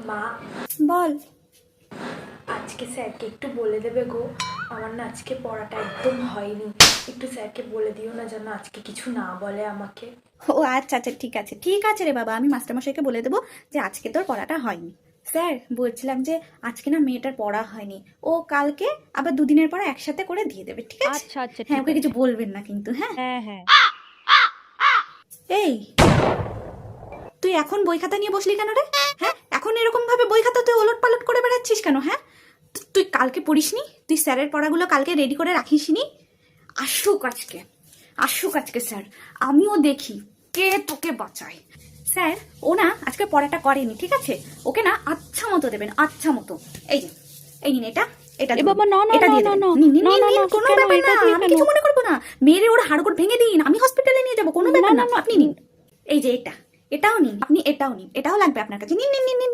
মা বল। আজকে স্যারকে একটু বলে দেবে গো, আমার না আজকে পড়াটা একদম হয়নি, একটু স্যারকে বলে দিও না যেন আজকে কিছু না বলে আমাকে। ও আচ্ছা আচ্ছা, ঠিক আছে রে বাবা, আমি মাস্টারমশাইকে বলে দেবো যে আজকে তোর পড়াটা হয়নি। স্যার বলছিলাম যে আজকে না মেয়েটার পড়া হয়নি, ও কালকে আবার দুদিনের পর একসাথে করে দিয়ে দেবে, ঠিক আছে? আচ্ছা আচ্ছা, হ্যাঁ, ঠিক ওকে কিছু আছে। বলবেন না কিন্তু, হ্যাঁ? হ্যাঁ হ্যাঁ। এই, তুই এখন বই খাতা নিয়ে বসলি কেন রে? হ্যাঁ, এখন এরকম ভাবে বই খাতা তুই ওলট পালট করে বেড়াচ্ছিস কেন? হ্যাঁ, তুই কালকে পড়িসনি? তুই স্যারের পড়াগুলো কালকে রেডি করে রাখিসনি? আসুক আজকে স্যার, আমিও দেখি কে তোকে বাঁচায়। স্যার, ও না আজকে পড়াটা করেনি, ঠিক আছে? ওকে না আচ্ছা মতো দেবেন, আচ্ছা মতো। এই যে, এই নিন এটা, এটা এ বাবা, না, না, এটা দিয়ে না, দেবেন। না, নিন, নিন, না, নিন, না, নিন, না, কোনো কেন? ব্যাপার না, এটা দিয়ে আমি কেন? কিছু মনে করবো না। মেরে ওর হাড়গোড় ভেঙে দিন, আমি হসপিটালে নিয়ে যাবো, কোনো ব্যাপার না, না, না, আপনি নিন। এই যে এটা, এটাও নিন, আপনি এটাও নিন, এটাও লাগবে আপনার কাছে, নিন নিন নিন নিন।